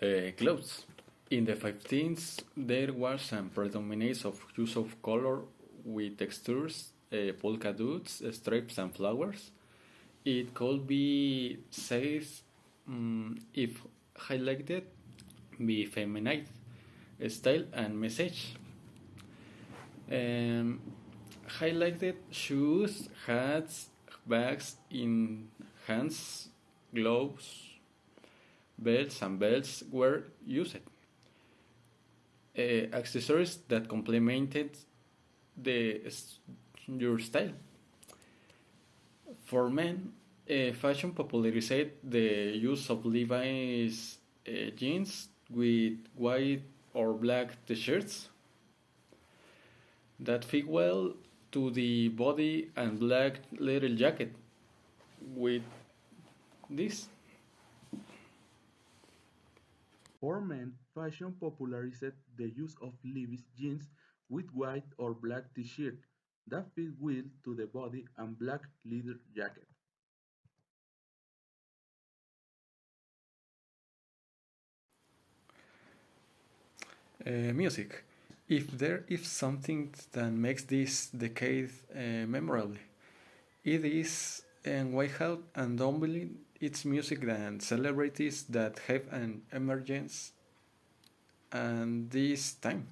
clothes. In the 15th, there was a predominance of use of color with textures, polka dots, stripes, and flowers. It could be said if highlighted be feminine style and message. Um, Highlighted shoes, hats, bags in hands, gloves, belts, and belts were used. Accessories that complemented the your style. For men, fashion popularized the use of Levi's jeans with white or black t-shirts that fit well to the body and black leather jacket with this. For men, fashion popularized the use of Levi's jeans with white or black t-shirt that fit well to the body and black leather jacket. Music. If there is something that makes this decade memorable, it is and Whiteout and Dumbledore. It's music and celebrities that have an emergence and this time.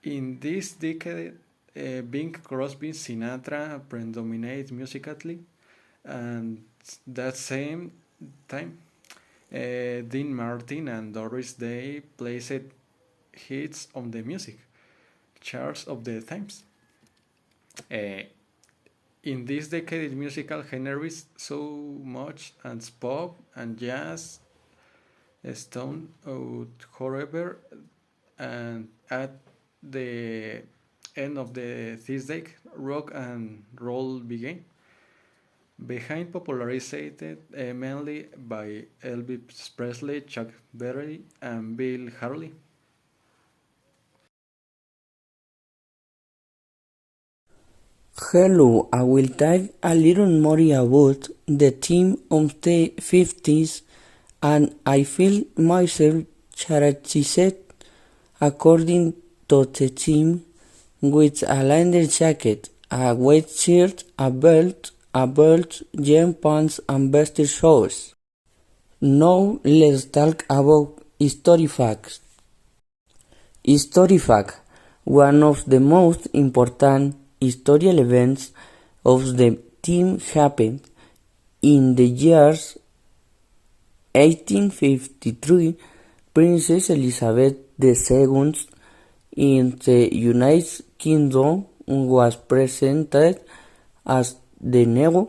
In this decade, Bing Crosby Sinatra predominates musically, and that same time, Dean Martin and Doris Day placed hits on the music charts of the times. Uh, in this decade, musical genres so much as pop and jazz, stone out, however, and at the end of this decade, rock and roll began. Behind popularized mainly by Elvis Presley, Chuck Berry, and Bill Harley. Hello, I will tell a little more about the theme of the 50s, and I feel myself characterized according to the theme with a leather jacket, a white shirt, a belt, jean pants, and vested shoes. Now let's talk about history facts. History fact: one of the most important historical events of the time happened in the years 1853. Princess Elizabeth II in the United Kingdom was presented as the new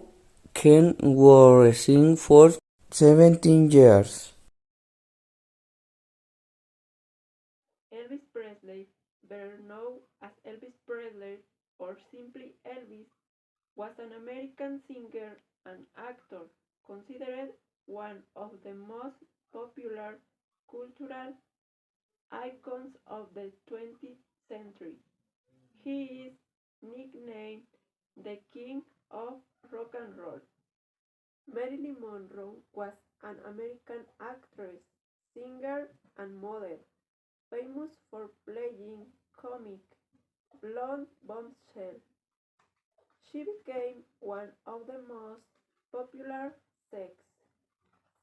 king who reigned for 17 years. Elvis Presley, better known as Elvis Presley or simply Elvis, was an American singer and actor considered one of the most popular cultural icons of the 20th century. He is nicknamed the King of Rock and Roll. Marilyn Monroe was an American actress, singer, and model, famous for playing comic blonde bombshell. She became one of the most popular sex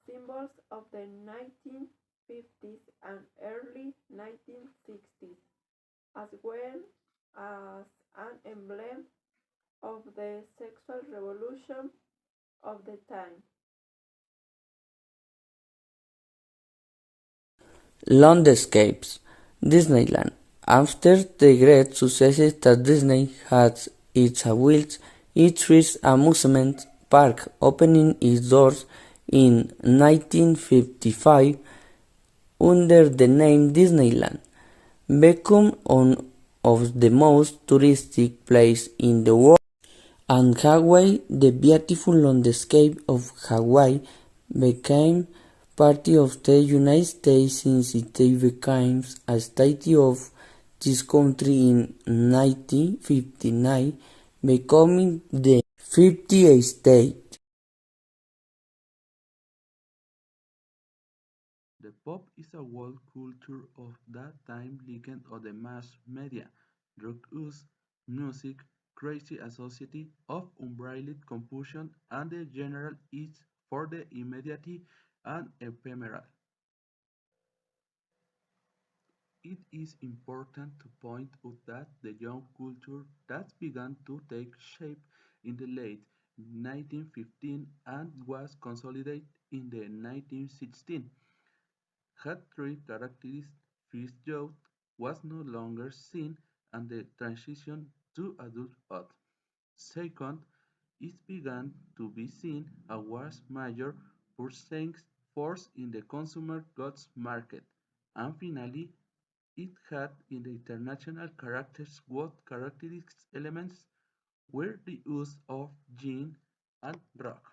symbols of the 1950s and early 1960s, as well as an emblem of the sexual revolution of the time. Landscapes: Disneyland. After the great success that Disney had its built its first amusement park, opening its doors in 1955 under the name Disneyland, became one of the most touristic places in the world. And Hawaii, the beautiful landscape of Hawaii, became part of the United States since it became a state of this country in 1959, becoming the 50th state. Pop is a world culture of that time likened to the mass media, drug use, music, crazy society of unbridled compulsion, and the general itch for the immediate and ephemeral. It is important to point out that the young culture that began to take shape in the late 1915 and was consolidated in the 1916 had three characteristics. First, youth was no longer seen and the transition to adulthood. Second, it began to be seen as was major purchasing force in the consumer goods market. And finally, it had in the international characters what characteristic elements were the use of gin and rock.